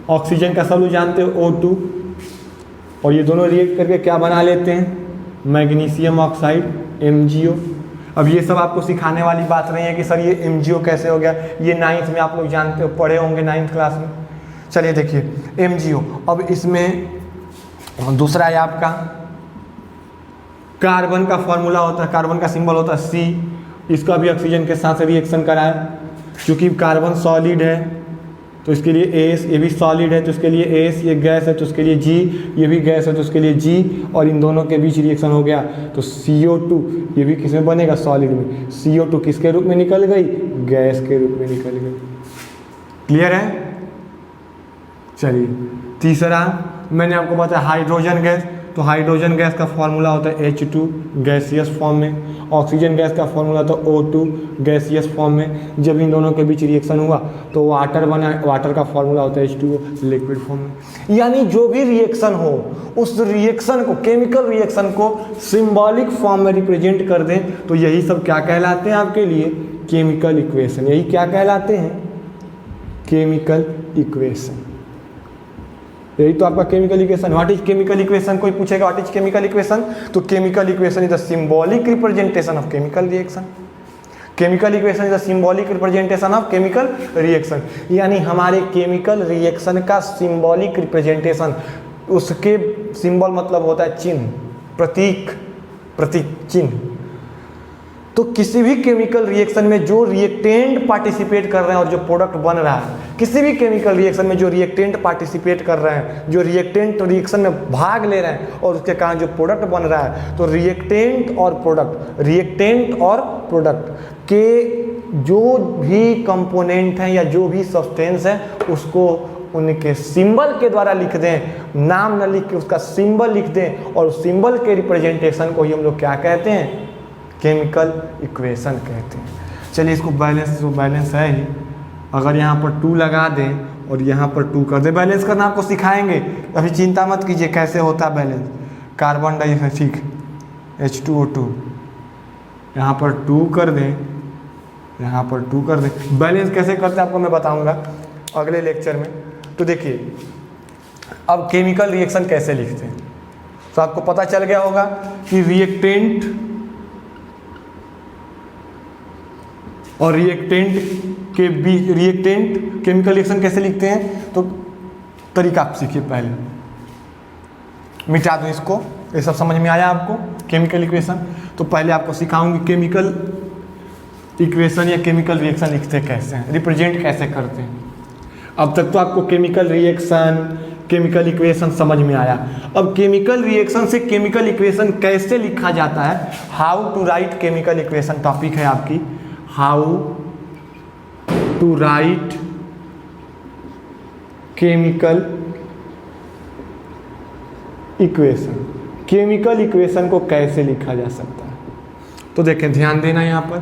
ऑक्सीजन का सब लोग जानते हो O2, और ये दोनों रिएक्ट करके क्या बना लेते हैं? Magnesium oxide MgO। अब ये सब आपको सिखाने वाली बात नहीं है कि सर ये MgO कैसे हो गया, ये 9th में आप लोग जानते हो, पढ़े होंगे 9th क्लास में। चलिए देखिए MgO। अब इसमें दूसरा है आपका कार्बन का फॉर्मूला होता है, कार्बन का सिंबल होता है C। इसका भी ऑक्सीजन के साथ रिएक्शन कराए, क्योंकि कार्बन सॉलिड है तो इसके लिए एस, ये भी सॉलिड है तो इसके लिए एस, ये गैस है तो उसके लिए जी, ये भी गैस है तो उसके लिए जी, और इन दोनों के बीच रिएक्शन हो गया तो CO2 ये भी किस में बनेगा? सॉलिड में। CO2 किसके रूप में निकल गई? गैस के रूप में निकल गई। क्लियर है? चलिए तीसरा मैंने आपको बताया हाइड्रोजन गैस। तो हाइड्रोजन गैस का फॉर्मूला होता है H2 गैसियस फॉर्म में, ऑक्सीजन गैस का फॉर्मूला होता है O2 गैसियस फॉर्म में। जब इन दोनों के बीच रिएक्शन हुआ तो वाटर बना, वाटर का फॉर्मूला होता है H2O लिक्विड फॉर्म में। यानी जो भी रिएक्शन हो उस रिएक्शन को, केमिकल रिएक्शन को सिंबॉलिक फॉर्म में रिप्रेजेंट कर दें तो यही सब क्या कहलाते हैं आपके लिए? Chemical equation. यही क्या कहलाते हैं? Chemical equation. यही तो आपका chemical equation. What is chemical equation? कोई पूछेगा व्हाट इज केमिकल इक्वेशन, तो chemical equation is the symbolic representation of chemical reaction. Chemical equation is the symbolic representation of chemical reaction. यानी हमारे केमिकल रिएक्शन का symbolic representation, उसके symbol मतलब होता है चिन्ह, प्रतीक, चिन्ह। तो किसी भी केमिकल रिएक्शन में जो रिएक्टेंट पार्टिसिपेट कर रहे हैं और जो प्रोडक्ट बन रहा है, किसी भी केमिकल रिएक्शन में जो रिएक्टेंट पार्टिसिपेट कर रहे हैं, जो रिएक्टेंट रिएक्शन में भाग ले रहे हैं और उसके कारण जो प्रोडक्ट बन रहा है, तो रिएक्टेंट और प्रोडक्ट के जो भी कंपोनेंट हैं या जो भी सब्सटेंस है उसको उनके सिंबल के द्वारा लिख दें, नाम न लिख के उसका सिंबल लिख दें, और उस सिंबल के रिप्रेजेंटेशन को ही हम लोग क्या कहते हैं? केमिकल इक्वेशन कहते हैं। चलिए इसको बैलेंस है ही, अगर यहाँ पर 2 लगा दें और यहाँ पर 2 कर दे। बैलेंस करना आपको सिखाएंगे, अभी चिंता मत कीजिए कैसे होता है बैलेंस। कार्बन डाइऑक्साइड ठीक H2O2 यहाँ पर 2 कर दें, यहाँ पर 2 कर दें। बैलेंस कैसे करते हैं आपको मैं बताऊंगा अगले लेक्चर में। तो देखिए अब केमिकल रिएक्शन कैसे लिखते हैं, तो आपको पता चल गया होगा कि रिएक्टेंट और रिएक्टेंट केमिकल रिएक्शन कैसे लिखते हैं, तो तरीका आप सीखिए। पहले मिटा दो इसको, ये सब समझ में आया आपको केमिकल इक्वेशन। तो पहले आपको सिखाऊंगी केमिकल इक्वेशन या केमिकल रिएक्शन लिखते कैसे हैं, रिप्रेजेंट कैसे करते हैं। अब तक तो आपको केमिकल रिएक्शन केमिकल इक्वेशन समझ में आया। अब केमिकल रिएक्शन से केमिकल इक्वेशन कैसे लिखा जाता है, how to write chemical equation topic है आपकी, how to write chemical equation, chemical equation को कैसे लिखा जा सकता है। तो देखें ध्यान देना यहाँ पर,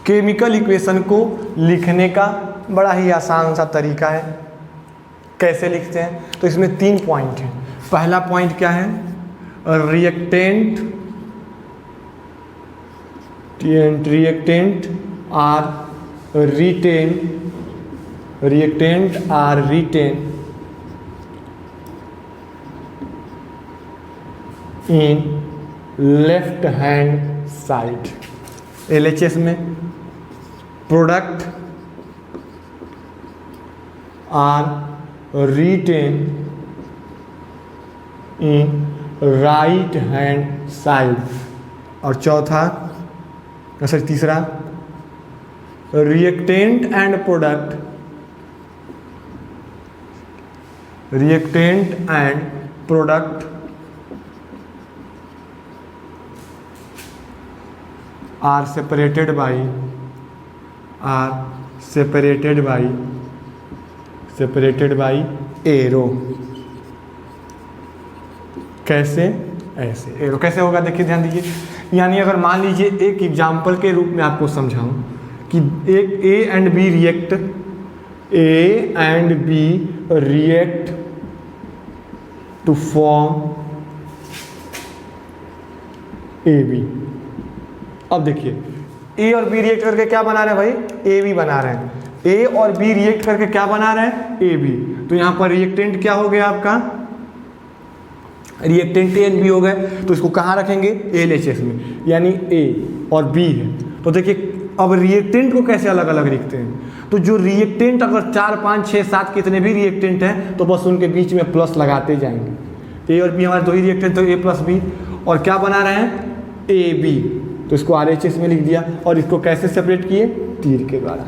केमिकल इक्वेशन को लिखने का बड़ा ही आसान सा तरीका है। कैसे लिखते हैं, तो इसमें 3 पॉइंट हैं। पहला पॉइंट क्या है, reactant are written in left hand side. LHS में product are written in right hand side. और चौथा तीसरा, reactant and product are separated by arrow. कैसे, ऐसे एरो कैसे होगा देखिए ध्यान दीजिए। यानी अगर मान लीजिए एक एग्जाम्पल के रूप में आपको समझाऊं कि एक A and B react to form AB। अब देखिए A और B रिएक्ट करके क्या बना रहे हैं भाई, AB बना रहे हैं। A और B रिएक्ट करके क्या बना रहे हैं, AB। तो यहाँ पर रिएक्टेंट क्या हो गया आपका, रिएक्टेंट A एंड B हो गए। तो इसको कहाँ रखेंगे, LHS में, यानी A और B है। तो देखिए अब रिएक्टेंट को कैसे अलग अलग लिखते हैं, तो जो रिएक्टेंट अगर 4, 5, 6, 7 कितने भी रिएक्टेंट हैं तो बस उनके बीच में प्लस लगाते जाएंगे। A और B हमारे 2 ही रिएक्टेंट, तो A प्लस B। और क्या बना रहे हैं, AB, तो इसको RHS में लिख दिया। और इसको कैसे सेपरेट किए, तीर के द्वारा।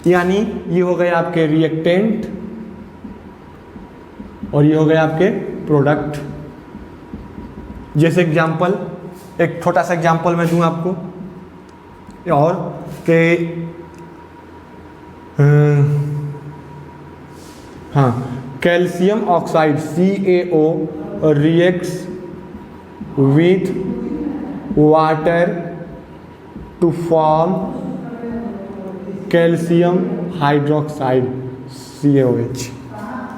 यानी ये हो गए आपके रिएक्टेंट और ये हो गए आपके प्रोडक्ट। जैसे एग्जाम्पल, एक छोटा सा एग्जाम्पल मैं दूं आपको, और के हाँ, calcium oxide CaO reacts with water to form calcium hydroxide CaOH।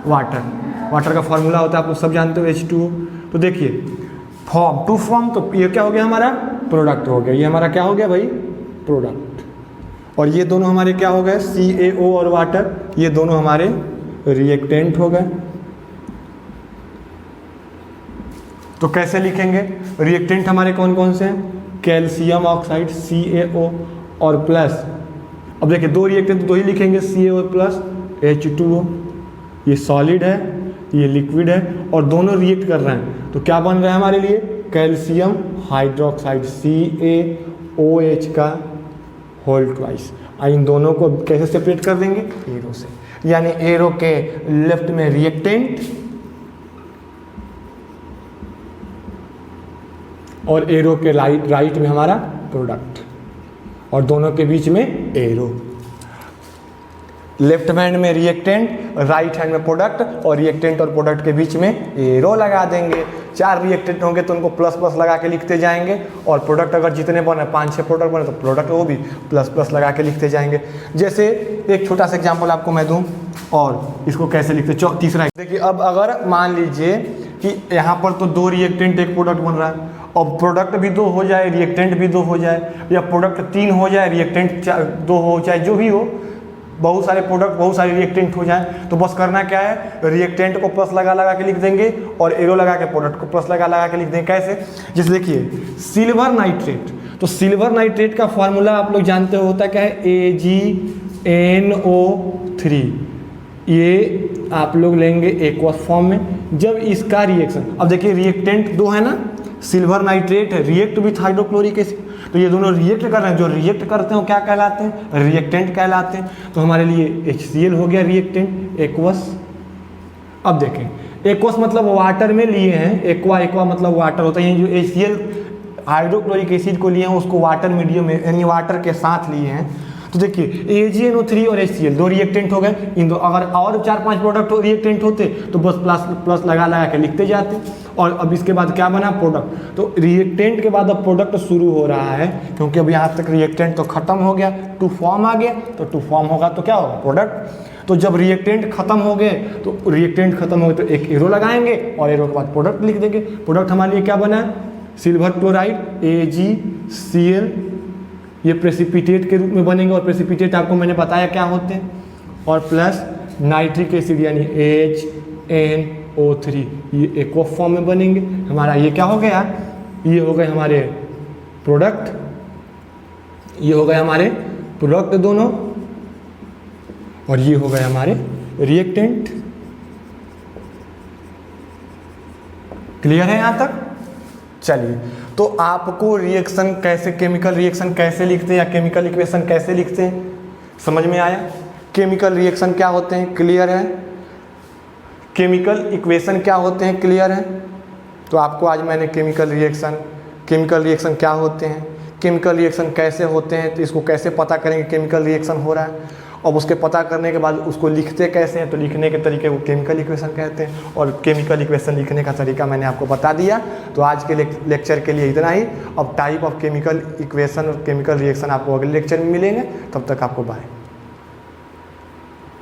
Water का फॉर्मूला होता है आप लोग सब जानते हो, H2O। तो देखिए फॉर्म टू फॉर्म, तो ये क्या हो गया हमारा, प्रोडक्ट हो गया। ये हमारा क्या हो गया भाई, प्रोडक्ट। और ये दोनों हमारे क्या हो गए, CaO और वाटर, ये दोनों हमारे रिएक्टेंट हो गए। तो कैसे लिखेंगे, रिएक्टेंट हमारे कौन कौन से हैं, कैल्शियम ऑक्साइड CaO और प्लस, अब देखिए 2 रिएक्टेंट तो 2 ही लिखेंगे, CaO प्लस H2O। ये सॉलिड है, ये लिक्विड है, और दोनों रिएक्ट कर रहे हैं। तो क्या बन रहा है हमारे लिए, कैल्शियम हाइड्रोक्साइड CaOH का होल ट्वाइस। इन दोनों को कैसे सेपरेट कर देंगे, एरो से। यानी एरो के लेफ्ट में रिएक्टेंट और एरो के राइट में हमारा प्रोडक्ट, और दोनों के बीच में एरो। लेफ्ट हैंड में रिएक्टेंट, राइट हैंड में प्रोडक्ट, और रिएक्टेंट और प्रोडक्ट के बीच में एरो लगा देंगे। 4 रिएक्टेंट होंगे तो उनको प्लस प्लस लगा के लिखते जाएंगे, और प्रोडक्ट अगर जितने बने 5-6 प्रोडक्ट बने तो प्रोडक्ट वो भी प्लस प्लस लगा के लिखते जाएंगे। जैसे एक छोटा सा एग्जाम्पल आपको मैं दूँ, और इसको कैसे लिखते, तीसरा देखिए। अब अगर मान लीजिए कि यहाँ पर तो 2 रिएक्टेंट 1 प्रोडक्ट बन रहा है, और प्रोडक्ट भी 2 हो जाए, रिएक्टेंट भी 2 हो जाए, या प्रोडक्ट 3 हो जाए, रिएक्टेंट 2 हो जाए, जो भी हो, बहुत सारे प्रोडक्ट बहुत सारे रिएक्टेंट हो जाए, तो बस करना क्या है, रिएक्टेंट को प्लस लगा लगा के लिख देंगे, और एरो लगा के प्रोडक्ट को प्लस लगा लगा के लिख देंगे। कैसे? जैसे देखिए सिल्वर नाइट्रेट, तो सिल्वर नाइट्रेट का फॉर्मूला आप लोग जानते हो होता क्या है, AgNO3। ये आप लोग लेंगे एक्वस फॉर्म में। जब इसका रिएक्शन, अब देखिए रिएक्टेंट 2 है ना, सिल्वर नाइट्रेट है, रिएक्ट विथ हाइड्रोक्लोरिक एसिड, तो ये दोनों रिएक्ट कर रहे हैं, जो रिएक्ट करते हैं वो क्या कहलाते हैं, रिएक्टेंट कहलाते हैं। तो हमारे लिए HCl हो गया रिएक्टेंट, एक्वस। अब देखें एक्वस मतलब वाटर में लिए हैं, एक्वा मतलब वाटर होता है, जो HCl हाइड्रोक्लोरिक एसिड को लिए हैं उसको वाटर मीडियम में यानी वाटर के साथ लिए हैं। तो देखिए AgNO3 और HCl 2 रिएक्टेंट हो गए, इन दो अगर और 4-5 प्रोडक्ट रिएक्टेंट होते तो बस प्लस प्लस लगा लगा के लिखते जाते। और अब इसके बाद क्या बना, प्रोडक्ट। तो रिएक्टेंट के बाद अब प्रोडक्ट शुरू हो रहा है, क्योंकि अब यहाँ तक रिएक्टेंट तो खत्म हो गया, टू फॉर्म आ गया, तो टू फॉर्म होगा तो क्या होगा, प्रोडक्ट। तो जब रिएक्टेंट खत्म हो गए तो रिएक्टेंट खत्म हो गए तो एक एरो लगाएंगे, और एरो के बाद प्रोडक्ट लिख देंगे। प्रोडक्ट हमारे लिए क्या बना, सिल्वर क्लोराइड AgCl, ये प्रेसिपिटेट के रूप में बनेंगे, और प्रेसिपिटेट आपको मैंने बताया क्या होते हैं, और प्लस नाइट्रिक एसिड यानी HNO3, ये एक्वा फॉर्म में बनेंगे। हमारा ये क्या हो गया, ये हो गए हमारे प्रोडक्ट, ये हो गए हमारे प्रोडक्ट दोनों, और ये हो गए हमारे रिएक्टेंट। क्लियर है यहाँ तक? चलिए, तो आपको रिएक्शन कैसे, केमिकल रिएक्शन कैसे लिखते हैं या केमिकल इक्वेशन कैसे लिखते हैं समझ में आया। केमिकल रिएक्शन क्या होते हैं, क्लियर है। केमिकल इक्वेशन क्या होते हैं, क्लियर है। तो आपको आज मैंने केमिकल रिएक्शन क्या होते हैं, केमिकल रिएक्शन कैसे होते हैं, तो इसको कैसे पता करेंगे केमिकल रिएक्शन हो रहा है, और उसके पता करने के बाद उसको लिखते कैसे हैं, तो लिखने के तरीके को केमिकल इक्वेशन कहते हैं, और केमिकल इक्वेशन लिखने का तरीका मैंने आपको बता दिया। तो आज के लेक्चर के लिए इतना ही। अब टाइप ऑफ केमिकल इक्वेशन और केमिकल रिएक्शन आपको अगले लेक्चर में मिलेंगे, तब तक आपको बाय।